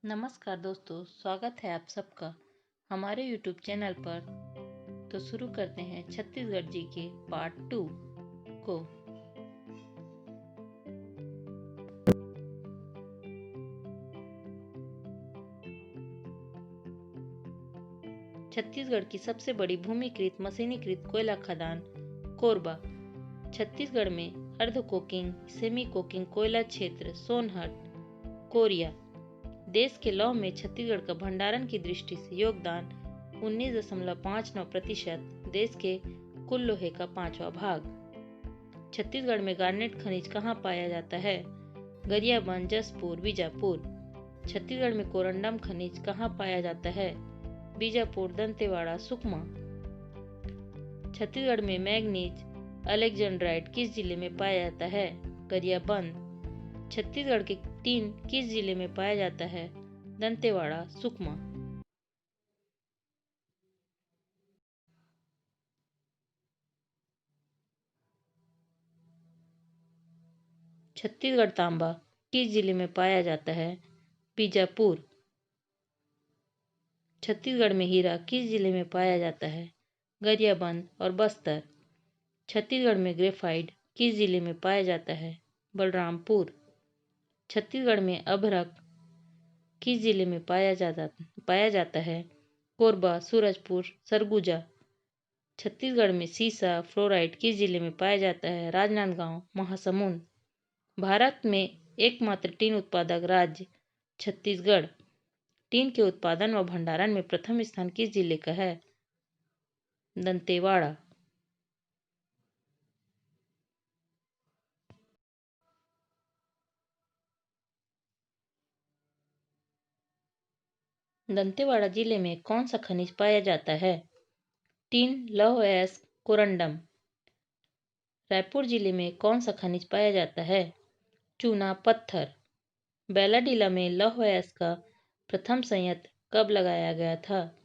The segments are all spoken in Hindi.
नमस्कार दोस्तों, स्वागत है आप सबका हमारे YouTube चैनल पर। तो शुरू करते हैं छत्तीसगढ़ जी के पार्ट 2 को। छत्तीसगढ़ की सबसे बड़ी भूमिकृत मशीनीकृत कोयला खदान कोरबा छत्तीसगढ़ में अर्ध कोकिंग सेमी कोकिंग कोयला क्षेत्र सोनहट कोरिया देश के लौह में छत्तीसगढ़ का भंडारण की दृष्टि से योगदान 19.59%, देश के कुल लोहे का 5वां भाग। छत्तीसगढ़ में गार्नेट खनिज कहाँ पाया जाता है? गरियाबंद, जशपुर, बीजापुर। छत्तीसगढ़ में कोरंडम खनिज कहाँ पाया जाता है? बीजापुर, दंतेवाड़ा, सुकमा। छत्तीसगढ़ में मैग्नीज अलेक्जेंड्राइट किस जिले में पाया जाता है? गरियाबंद। छत्तीसगढ़ के टीन किस जिले में पाया जाता है? दंतेवाड़ा, सुकमा। छत्तीसगढ़ तांबा किस जिले में पाया जाता है? बीजापुर। छत्तीसगढ़ में हीरा किस जिले में पाया जाता है? गरियाबंद और बस्तर। छत्तीसगढ़ में ग्रेफाइट किस जिले में पाया जाता है? बलरामपुर। छत्तीसगढ़ में अभ्रक किस जिले में पाया जाता है? कोरबा, सूरजपुर, सरगुजा। छत्तीसगढ़ में सीसा फ्लोराइड किस जिले में पाया जाता है? राजनांदगांव, महासमुंद। भारत में एकमात्र टीन उत्पादक राज्य छत्तीसगढ़। टीन के उत्पादन व भंडारण में प्रथम स्थान किस जिले का है? दंतेवाड़ा। दंतेवाड़ा जिले में कौन सा खनिज पाया जाता है? टीन, लौह अयस्क, कोरंडम। रायपुर जिले में कौन सा खनिज पाया जाता है? चूना पत्थर। बैलाडीला में लौह अयस्क का प्रथम संयंत्र कब लगाया गया था?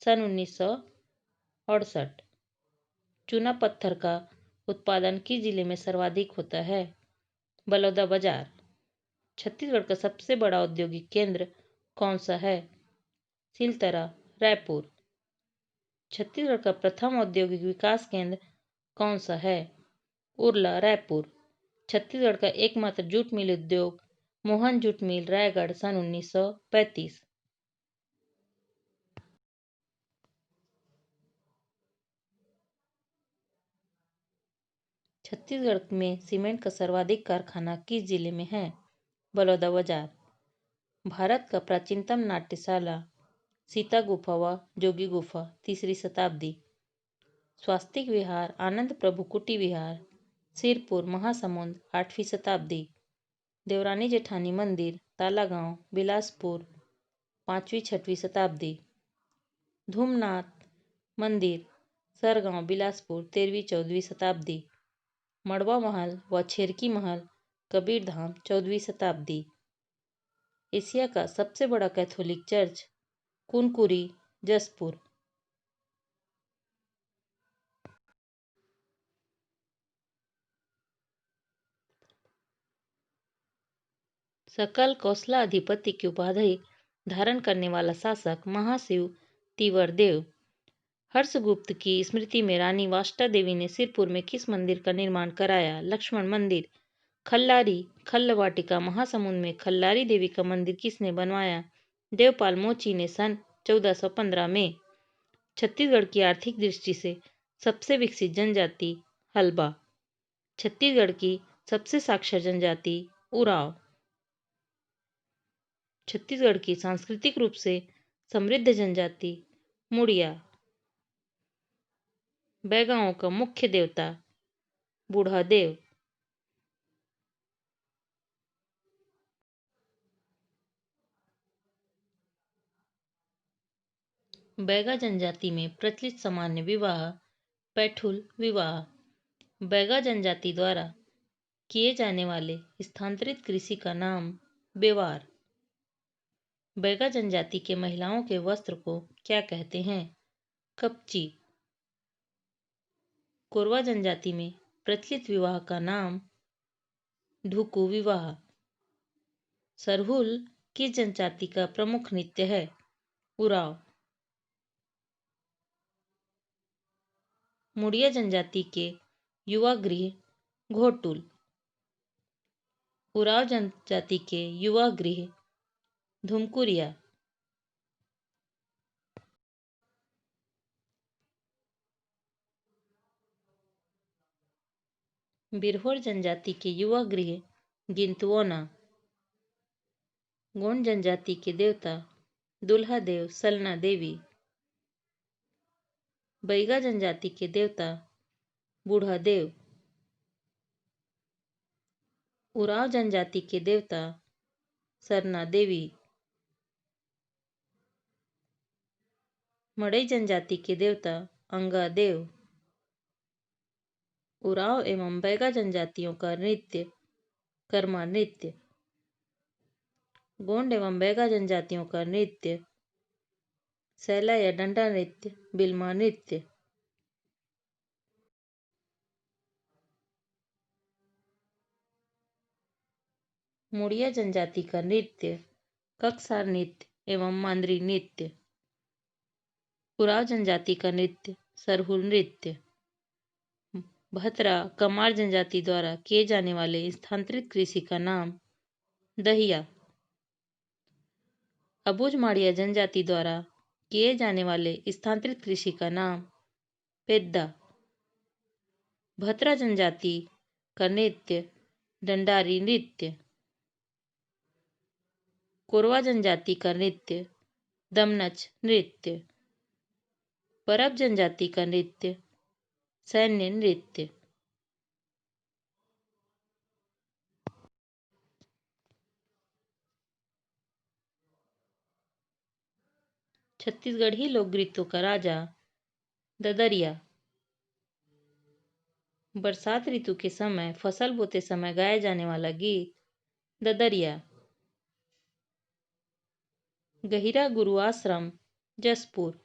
सन 1968। चूना पत्थर का उत्पादन किस जिले में सर्वाधिक होता है? बलौदाबाजार। छत्तीसगढ़ का सबसे बड़ा औद्योगिक केंद्र कौन सा है? सिलतरा, रायपुर। छत्तीसगढ़ का प्रथम औद्योगिक विकास केंद्र कौन सा है? उरला, रायपुर। छत्तीसगढ़ का एकमात्र जूट मिल उद्योग मोहन जूट मिल, रायगढ़, सन 1935। छत्तीसगढ़ में सीमेंट का सर्वाधिक कारखाना किस जिले में है? बलौदाबाजार। भारत का प्राचीनतम नाट्यशाला सीता गुफा व जोगी गुफा, 3री शताब्दी। स्वास्तिक विहार आनंद प्रभु कुटी विहार, सिरपुर, महासमुंद, 8वीं शताब्दी। देवरानी जेठानी मंदिर तालागांव, बिलासपुर, 5वीं-6वीं शताब्दी। धूमनाथ मंदिर सरगांव, बिलासपुर, 13वीं-14वीं शताब्दी। मड़वा महल व छेरकी महल कबीरधाम, 14वीं शताब्दी। एशिया का सबसे बड़ा कैथोलिक चर्च कुनकुरी, जशपुर। सकल कौशलाधिपति की उपाधि धारण करने वाला शासक महाशिव तिवरदेव। हर्षगुप्त की स्मृति में रानी वाष्टा देवी ने सिरपुर में किस मंदिर का निर्माण कराया? लक्ष्मण मंदिर। खल्लारी खल्ल वाटिका महासमुंद में खल्लारी देवी का मंदिर किसने बनवाया? देवपाल मोची ने सन 1415 में। छत्तीसगढ़ की आर्थिक दृष्टि से सबसे विकसित जनजाति हल्बा। छत्तीसगढ़ की सबसे साक्षर जनजाति उरांव। छत्तीसगढ़ की सांस्कृतिक रूप से समृद्ध जनजाति मुड़िया। बैगाओं का मुख्य देवता बूढ़ादेव। बैगा जनजाति में प्रचलित सामान्य विवाह पैठुल विवाह। बैगा जनजाति द्वारा किए जाने वाले स्थानांतरित कृषि का नाम बेवार। बैगा जनजाति के महिलाओं के वस्त्र को क्या कहते हैं? कपची। कोरवा जनजाति में प्रचलित विवाह का नाम ढुकू विवाह। सरहुल किस जनजाति का प्रमुख नृत्य है? उरांव। मुड़िया जनजाति के युवा गृह घोटुल। उरांव जनजाति के युवा गृह धुमकुरिया। बिरहोर जनजाति के युवा गृह गिंतवोना। गोंड जनजाति के देवता दुल्हा देव सलना देवी। बैगा जनजाति के देवता बूढ़ा देव। उरांव जनजाति के देवता सरना देवी। मड़ई जनजाति के देवता अंगा देव। उरांव एवं बैगा जनजातियों का नृत्य कर्मा नृत्य। गोंड एवं बैगा जनजातियों का नृत्य सैला या डंडा नृत्य बिल्मा नृत्य। मुड़िया जनजाति का नृत्य ककसार नृत्य एवं मांदरी नृत्य। उरांव जनजाति का नृत्य सरहुल नृत्य। भतरा कमार जनजाति द्वारा किए जाने वाले स्थानांतरित कृषि का नाम दहिया। अबुझ माड़िया जनजाति द्वारा किए जाने वाले स्थानांतरित कृषि का नाम पेद्दा। भतरा जनजाति का नृत्य डंडारी नृत्य। कोरवा जनजाति का नृत्य दमनच नृत्य। परब जनजाति का नृत्य सैन्य नृत्य। छत्तीसगढ़ी लोकगीतों का राजा ददरिया। बरसात ऋतु के समय फसल बोते समय गाया जाने वाला गीत ददरिया। गहिरा गुरु आश्रम जसपुर।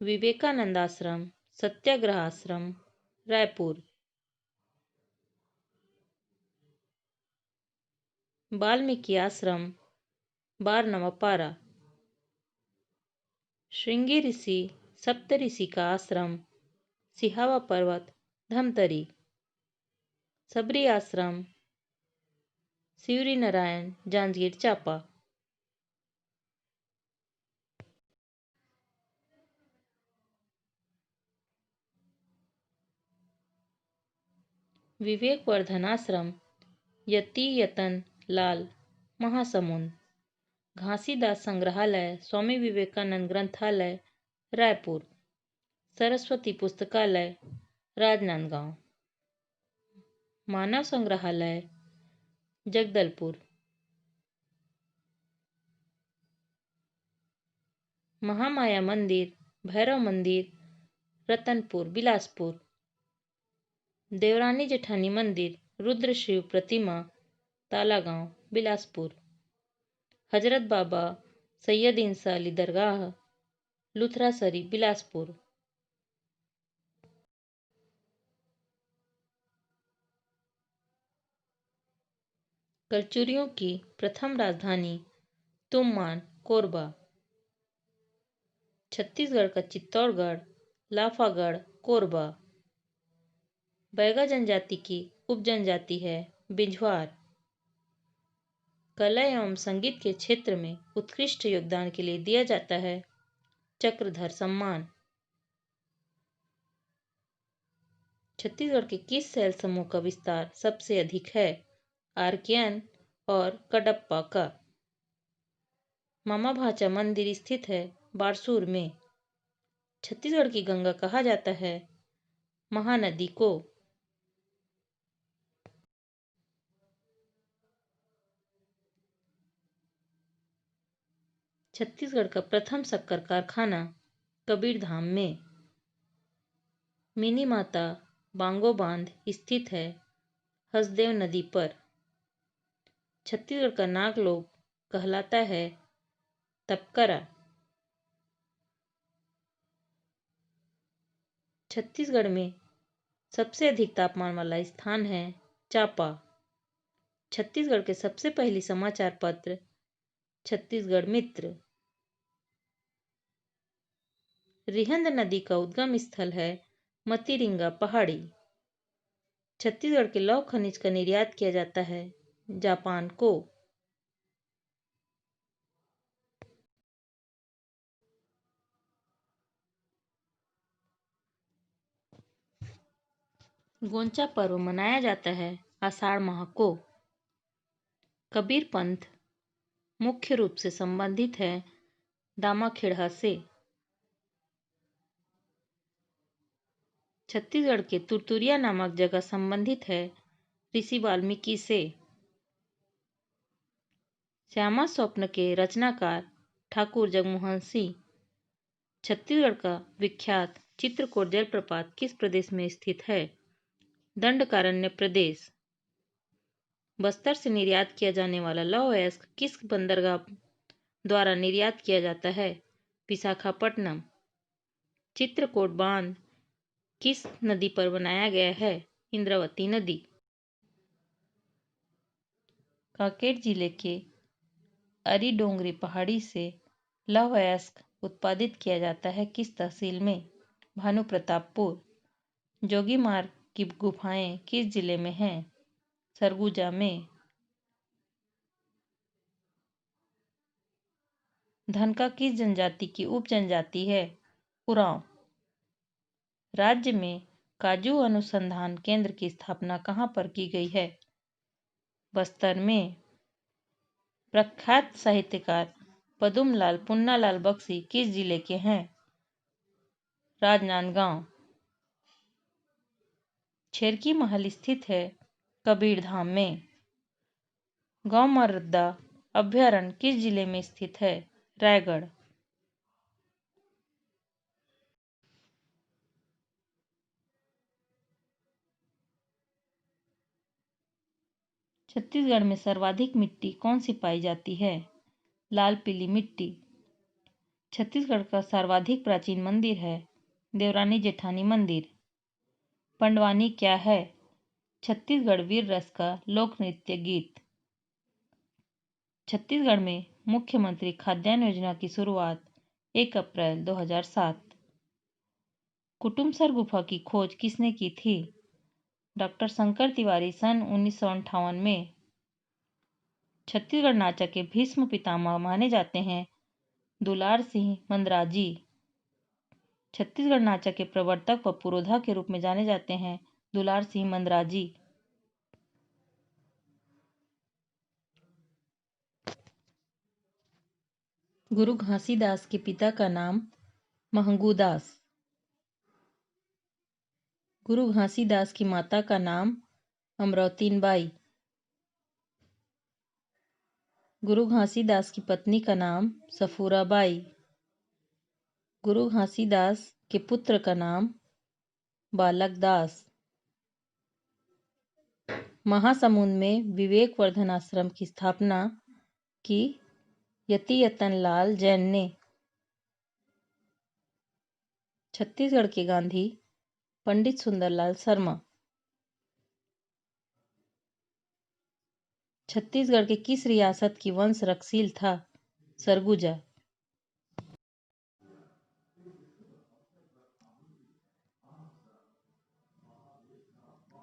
विवेकानंद आश्रम सत्याग्रह आश्रम रायपुर। वाल्मीकि आश्रम बारनवापारा। श्रृंगी ऋषि सप्तऋषि का आश्रम सिहावा पर्वत धमतरी। सबरी आश्रम शिवरी नारायण जांजगीर चांपा। विवेकवर्धन आश्रम यति यतन लाल महासमुंद। घासीदास संग्रहालय स्वामी विवेकानंद ग्रंथालय रायपुर। सरस्वती पुस्तकालय राजनांदगांव। मानव संग्रहालय जगदलपुर। महामाया मंदिर भैरव मंदिर रतनपुर बिलासपुर। देवरानी जेठानी मंदिर रुद्र शिव प्रतिमा तालागांव बिलासपुर। हजरत बाबा सैयद इंसा अली दरगाह लुथरासरी बिलासपुर। कलचुरियों की प्रथम राजधानी तुममान कोरबा। छत्तीसगढ़ का चित्तौड़गढ़ लाफागढ़ कोरबा। बैगा जनजाति की उपजनजाति है बिंझवार। कला एवं संगीत के क्षेत्र में उत्कृष्ट योगदान के लिए दिया जाता है चक्रधर सम्मान। छत्तीसगढ़ के किस शैल समूह का विस्तार सबसे अधिक है? आर्कियन और कडप्पा का। मामा भाचा मंदिर स्थित है बारसूर में। छत्तीसगढ़ की गंगा कहा जाता है महानदी को। छत्तीसगढ़ का प्रथम शक्कर कारखाना कबीरधाम में। मिनी माता बांगो बांध स्थित है हसदेव नदी पर। छत्तीसगढ़ का नागलोक कहलाता है तपकरा। छत्तीसगढ़ में सबसे अधिक तापमान वाला स्थान है चांपा। छत्तीसगढ़ के सबसे पहली समाचार पत्र छत्तीसगढ़ मित्र। रिहंद नदी का उद्गम स्थल है मतीरिंगा पहाड़ी। छत्तीसगढ़ के लौह खनिज का निर्यात किया जाता है जापान को। गोंचा पर्व मनाया जाता है आषाढ़ माह को। कबीर पंथ मुख्य रूप से संबंधित है दामाखेड़ा से। छत्तीसगढ़ के तुरतुरिया नामक जगह संबंधित है ऋषि वाल्मीकि से। श्यामा स्वप्न के रचनाकार ठाकुर जगमोहन सिंह। छत्तीसगढ़ का विख्यात चित्रकोट जलप्रपात किस प्रदेश में स्थित है? दंडकारण्य प्रदेश। बस्तर से निर्यात किया जाने वाला लौह अयस्क किस बंदरगाह द्वारा निर्यात किया जाता है? विशाखापट्टनम। चित्रकोट बांध किस नदी पर बनाया गया है? इंद्रावती नदी। कांकेर जिले के अरीडोंगरी पहाड़ी से लौह अयस्क उत्पादित किया जाता है किस तहसील में? भानुप्रतापपुर। जोगीमार्ग की गुफाएं किस जिले में हैं? सरगुजा में। धनका किस जनजाति की उप जनजाति है? उरांव। राज्य में काजू अनुसंधान केंद्र की स्थापना कहाँ पर की गई है? बस्तर में। प्रख्यात साहित्यकार पदुमलाल पुन्नालाल बख्शी किस जिले के हैं? राजनांदगांव। छेरकी महल स्थित है कबीरधाम में। गौमर्दा अभ्यारण्य किस जिले में स्थित है? रायगढ़। छत्तीसगढ़ में सर्वाधिक मिट्टी कौन सी पाई जाती है? लाल पीली मिट्टी। छत्तीसगढ़ का सर्वाधिक प्राचीन मंदिर है देवरानी जेठानी मंदिर। पंडवानी क्या है? छत्तीसगढ़ वीर रस का लोक नृत्य गीत। छत्तीसगढ़ में मुख्यमंत्री खाद्यान्न योजना की शुरुआत 1 अप्रैल 2007। कुटुमसर गुफा की खोज किसने की थी? डॉक्टर शंकर तिवारी सन 1958 में। छत्तीसगढ़ नाचा के भीष्म पितामह माने जाते हैं दुलार सिंह मंदराजी। छत्तीसगढ़ नाचा के प्रवर्तक व पुरोधा के रूप में जाने जाते हैं दुलार सिंह मंदराजी। गुरु घासीदास के पिता का नाम महंगूदास। गुरु घासीदास की माता का नाम अमरौतीन बाई। गुरु घासीदास की पत्नी का नाम सफूरा बाई। गुरु घासीदास के पुत्र का नाम बालक दास। महासमुंद में विवेकवर्धन आश्रम की स्थापना की यतियतन लाल जैन ने। छत्तीसगढ़ के गांधी पंडित सुंदरलाल शर्मा। छत्तीसगढ़ के किस रियासत की वंश रक्षील था? सरगुजा।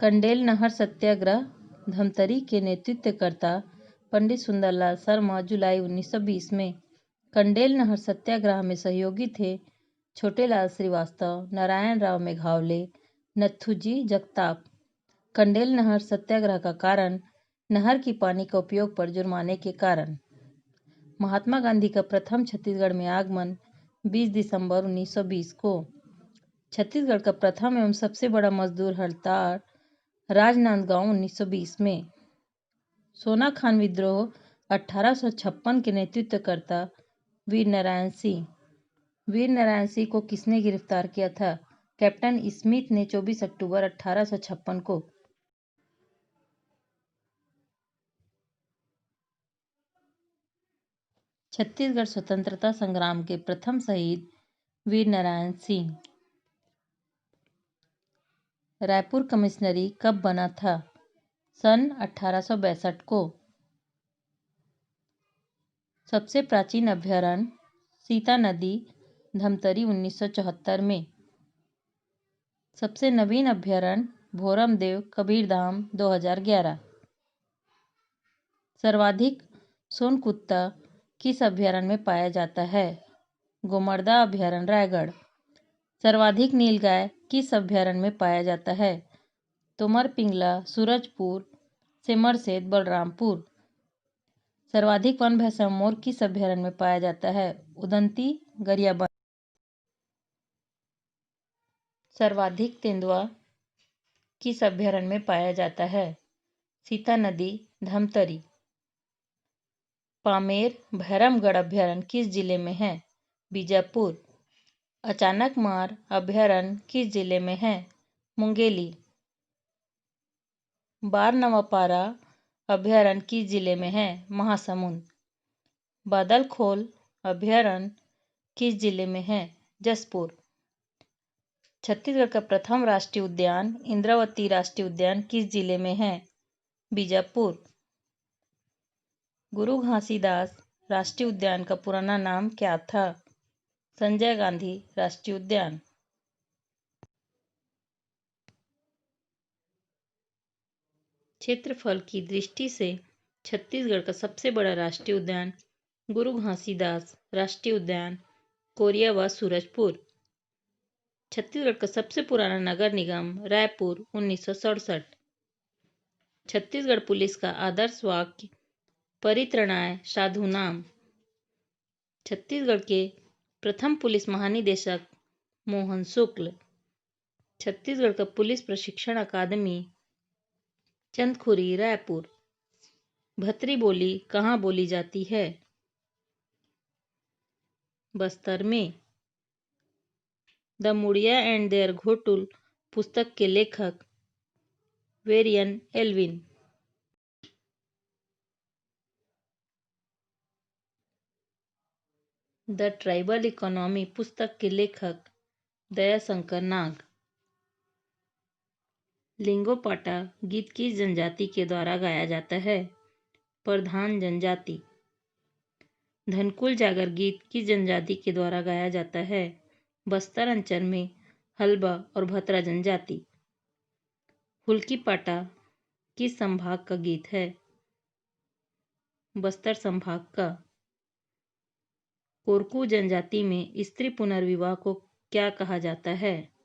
कंडेल नहर सत्याग्रह धमतरी के नेतृत्वकर्ता पंडित सुंदरलाल शर्मा जुलाई 1920 में। कंडेल नहर सत्याग्रह में सहयोगी थे छोटेलाल श्रीवास्तव, नारायण राव मेघावले, नथुजी जगताप। कंडेल नहर सत्याग्रह का कारण नहर की पानी का उपयोग पर जुर्माने के कारण। महात्मा गांधी का प्रथम छत्तीसगढ़ में आगमन 20 दिसंबर 1920 को। छत्तीसगढ़ का प्रथम एवं सबसे बड़ा मजदूर हड़ताल राजनांदगांव 1920 में। सोनाखान विद्रोह 1856 के नेतृत्वकर्ता वीर नारायण सिंह। वीर नारायण सिंह को किसने गिरफ्तार किया था? कैप्टन स्मिथ ने 24 अक्टूबर 1856 को। छत्तीसगढ़ स्वतंत्रता संग्राम के प्रथम शहीद वीर नारायण सिंह। रायपुर कमिश्नरी कब बना था? सन 1862 को। सबसे प्राचीन अभयारण्य सीता नदी धमतरी 1974 में। सबसे नवीन अभयारण्य भोरमदेव कबीरधाम 2011। सर्वाधिक सोनकुत्ता किस अभयारण्य में पाया जाता है? गोमर्दा अभयारण्य रायगढ़। सर्वाधिक नीलगाय किस अभयारण्य में पाया जाता है? तोमर पिंगला सूरजपुर, सिमरसेत बलरामपुर। सर्वाधिक वन भैंसा मोर किस अभयारण्य में पाया जाता है? उदंती गरियाबंद। सर्वाधिक तेंदुआ किस अभयारण्य में पाया जाता है? सीता नदी धमतरी। पामेर भैरमगढ़ अभयारण्य किस जिले में है? बीजापुर। अचानक मार अभयारण्य किस जिले में है? मुंगेली। बारनवापारा अभयारण्य किस जिले में है? महासमुंद। बादलखोल अभयारण्य किस जिले में है? जसपुर। छत्तीसगढ़ का प्रथम राष्ट्रीय उद्यान इंद्रावती राष्ट्रीय उद्यान किस जिले में है? बीजापुर। गुरु घासीदास राष्ट्रीय उद्यान का पुराना नाम क्या था? संजय गांधी राष्ट्रीय उद्यान। क्षेत्रफल की दृष्टि से छत्तीसगढ़ का सबसे बड़ा राष्ट्रीय उद्यान गुरु घासीदास राष्ट्रीय उद्यान कोरिया व सूरजपुर। छत्तीसगढ़ का सबसे पुराना नगर निगम रायपुर 1967। छत्तीसगढ़ पुलिस का आदर्श वाक्य परित्रणाय साधूनाम। छत्तीसगढ़ के प्रथम पुलिस महानिदेशक मोहन शुक्ल। छत्तीसगढ़ का पुलिस प्रशिक्षण अकादमी चंदखुरी रायपुर। भतरी बोली कहाँ बोली जाती है? बस्तर में। The Muria and their Ghotul पुस्तक के लेखक Verrier Elwin. The tribal economy पुस्तक के लेखक दयाशंकर नाग। लिंगोपाटा गीत किस जनजाति के द्वारा गाया जाता है? प्रधान जनजाति। धनकुल जागर गीत किस जनजाति के द्वारा गाया जाता है? बस्तर अंचल में हल्बा और भतरा जनजाति। हुल्की पाटा किस संभाग का गीत है? बस्तर संभाग का। कोरकू जनजाति में स्त्री पुनर्विवाह को क्या कहा जाता है?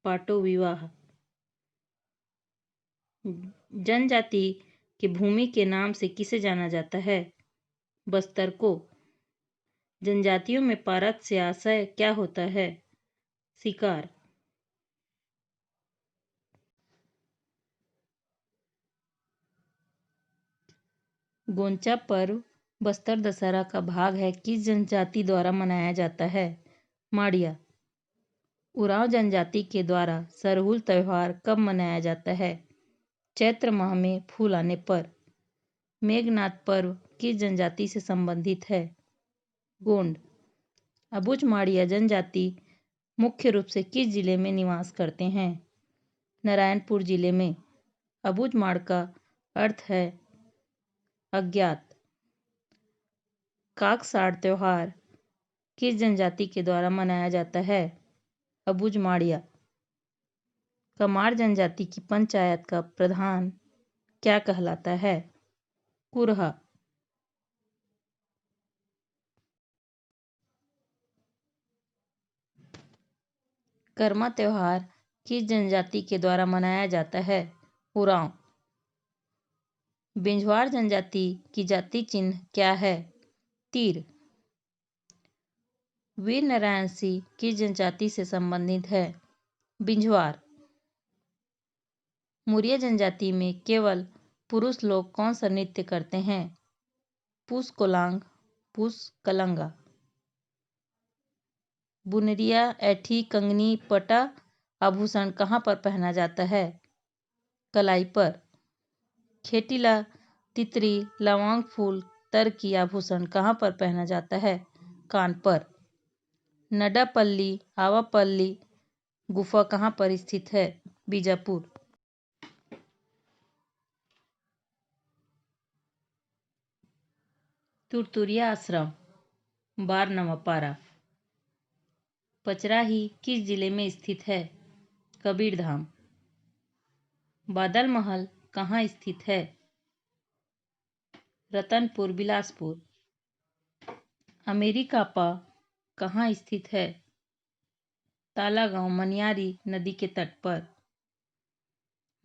पाटो विवाह। जनजाति की भूमि के नाम से किसे जाना जाता है? बस्तर को। जनजातियों में पारत से आशय क्या होता है? शिकार। गोंचा पर्व बस्तर दशहरा का भाग है किस जनजाति द्वारा मनाया जाता है? माड़िया। उरांव जनजाति के द्वारा सरहुल त्योहार कब मनाया जाता है? चैत्र माह में फूल आने पर। मेघनाद पर्व किस जनजाति से संबंधित है? गोंड। अबुझ माड़िया जनजाति मुख्य रूप से किस जिले में निवास करते हैं? नारायणपुर जिले में। अबुझ माड़ का अर्थ है अज्ञात। काकसाड़ त्योहार किस जनजाति के द्वारा मनाया जाता है? अबुझ माड़िया। कमार जनजाति की पंचायत का प्रधान क्या कहलाता है? कुरहा। कर्मा त्योहार किस जनजाति के द्वारा मनाया जाता है? उरांव। बिंझवार जनजाति की जाति चिन्ह क्या है? तीर। वीर नारायण सिंह किस जनजाति से संबंधित है? बिंझवार। मुरिया जनजाति में केवल पुरुष लोग कौन सा नृत्य करते हैं? पुस कोलांग, पुस कलंगा। बुनरिया, ऐठी, कंगनी, पटा आभूषण कहाँ पर पहना जाता है? कलाई पर। खेटिला, तितरी, लवांग फूल, तर की आभूषण कहाँ पर पहना जाता है? कान पर। नडापल्ली आवापल्ली गुफा कहाँ पर स्थित है? बीजापुर। तुरतुरिया आश्रम, बारनवापारा। पचराही किस जिले में स्थित है? कबीरधाम। बादल महल कहाँ स्थित है? रतनपुर, बिलासपुर। अमेरिकापा कहाँ स्थित है? तालागांव, मनियारी नदी के तट पर।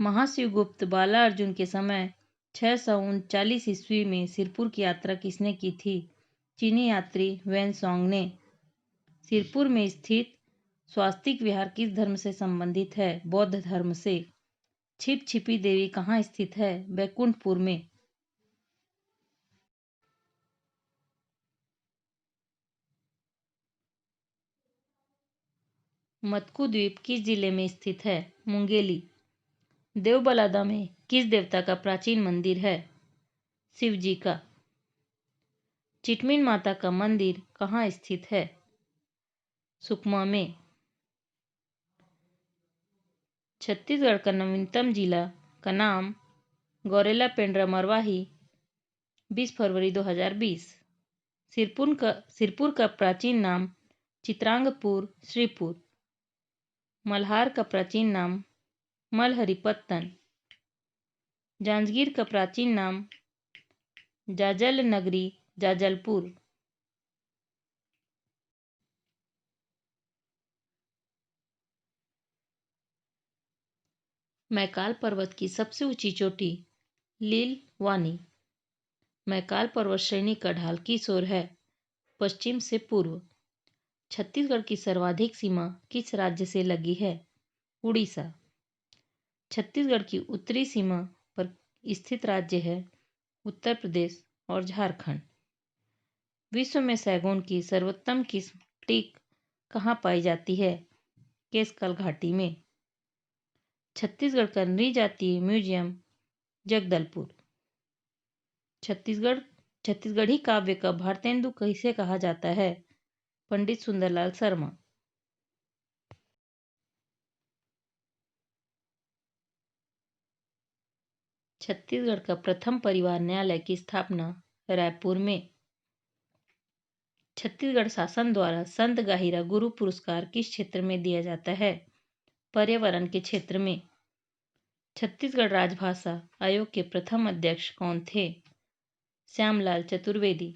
महाशिवगुप्त बालार्जुन के समय 639 ईस्वी में सिरपुर की यात्रा किसने की थी? चीनी यात्री वेनसोंग ने। सिरपुर में स्थित स्वास्तिक विहार किस धर्म से संबंधित है? बौद्ध धर्म से। छिप छिपी देवी कहाँ स्थित है? बैकुंठपुर में। मत्कु द्वीप किस जिले में स्थित है? मुंगेली। देवबलादा में किस देवता का प्राचीन मंदिर है? शिव जी का। चिटमिन माता का मंदिर कहाँ स्थित है? सुकमा में। छत्तीसगढ़ का नवीनतम जिला का नाम गौरेला पेंड्रा मरवाही, 20 फरवरी 2020। सिरपुर का प्राचीन नाम चित्रांगपुर, श्रीपुर। मल्हार का प्राचीन नाम मलहरीपत्तन। जांजगीर का प्राचीन नाम जाजल नगरी, जाजलपुर। मैकाल पर्वत की सबसे ऊंची चोटी लीलवानी। मैकाल पर्वत श्रेणी का ढाल किस ओर है? पश्चिम से पूर्व। छत्तीसगढ़ की सर्वाधिक सीमा किस राज्य से लगी है? उड़ीसा। छत्तीसगढ़ की उत्तरी सीमा पर स्थित राज्य है उत्तर प्रदेश और झारखंड। विश्व में सैगोन की सर्वोत्तम किस्म टीक कहाँ पाई जाती है? केसकाल घाटी में। छत्तीसगढ़ का नृजातीय म्यूजियम जगदलपुर। छत्तीसगढ़ी काव्य का भारतेंदु किसे कहा जाता है? पंडित सुंदरलाल शर्मा। छत्तीसगढ़ का प्रथम परिवार न्यायालय की स्थापना रायपुर में। छत्तीसगढ़ शासन द्वारा संत गाहिरा गुरु पुरस्कार किस क्षेत्र में दिया जाता है? पर्यावरण के क्षेत्र में। छत्तीसगढ़ राजभाषा आयोग के प्रथम अध्यक्ष कौन थे? श्यामलाल चतुर्वेदी।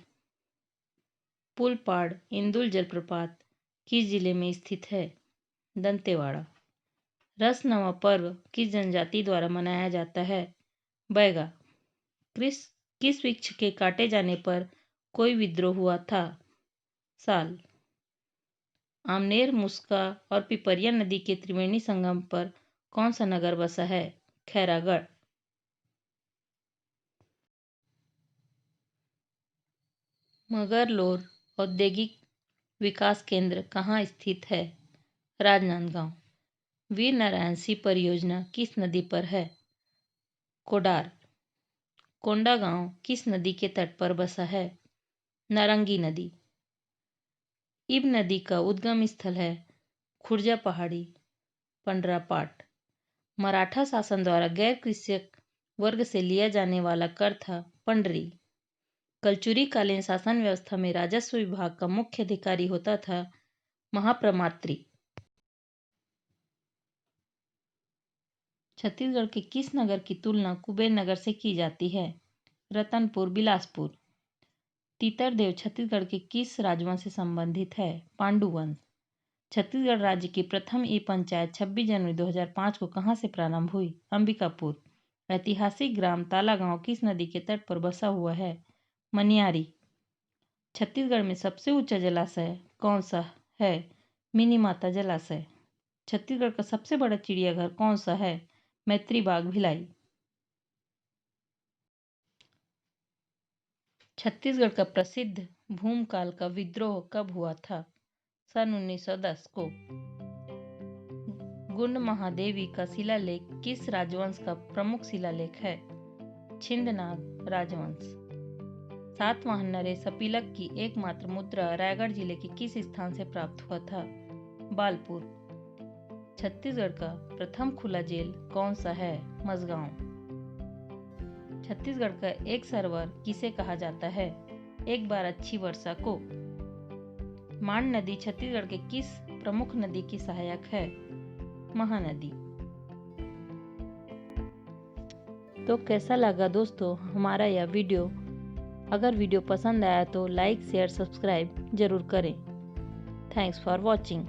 पुलपाड़ इंदुल जलप्रपात किस जिले में स्थित है? दंतेवाड़ा। रसनवा पर्व किस जनजाति द्वारा मनाया जाता है? बैगा। किस वृक्ष के काटे जाने पर कोई विद्रोह हुआ था? साल। आमनेर, मुस्का और पिपरिया नदी के त्रिवेणी संगम पर कौन सा नगर बसा है? खैरागढ़। मगरलोर औद्योगिक विकास केंद्र कहाँ स्थित है? राजनांदगांव। वीर नारायण सिंह परियोजना किस नदी पर है? कोडार। कोंडागांव किस नदी के तट पर बसा है? नारंगी नदी। इब नदी का उद्गम स्थल है खुर्जा पहाड़ी, पंडरापाट। मराठा शासन द्वारा गैर कृषक वर्ग से लिया जाने वाला कर था पंडरी। कलचुरी कालीन शासन व्यवस्था में राजस्व विभाग का मुख्य अधिकारी होता था महाप्रमात्री। छत्तीसगढ़ के किस नगर की तुलना कुबेर नगर से की जाती है? रतनपुर, बिलासपुर। तीतरदेव छत्तीसगढ़ के किस राजवंश से संबंधित है? पांडु वंश। छत्तीसगढ़ राज्य की प्रथम ई पंचायत 26 जनवरी 2005 को कहाँ से प्रारंभ हुई? अंबिकापुर। ऐतिहासिक ग्राम तालागांव किस नदी के तट पर बसा हुआ है? मनियारी। छत्तीसगढ़ में सबसे ऊंचा जलाशय कौन सा है? मिनी माता जलाशय। छत्तीसगढ़ का सबसे बड़ा चिड़ियाघर कौन सा है? मैत्री बाग, भिलाई। छत्तीसगढ़ का प्रसिद्ध भूमकाल का विद्रोह कब हुआ था? सन 1910 को। गुंड महादेवी का शिलालेख किस राजवंश का प्रमुख शिलालेख है? छिंदनाग राजवंश। सातवाहन नरेश अपीलक की एकमात्र मुद्रा रायगढ़ जिले के किस स्थान से प्राप्त हुआ था? बालपुर। छत्तीसगढ़ का प्रथम खुला जेल कौन सा है? मझगांव। छत्तीसगढ़ का एक सरोवर किसे कहा जाता है? एक बार अच्छी वर्षा को। मान नदी छत्तीसगढ़ के किस प्रमुख नदी की सहायक है? महानदी। तो कैसा लगा दोस्तों हमारा यह वीडियो? अगर वीडियो पसंद आया तो लाइक शेयर सब्सक्राइब जरूर करें। Thanks for watching.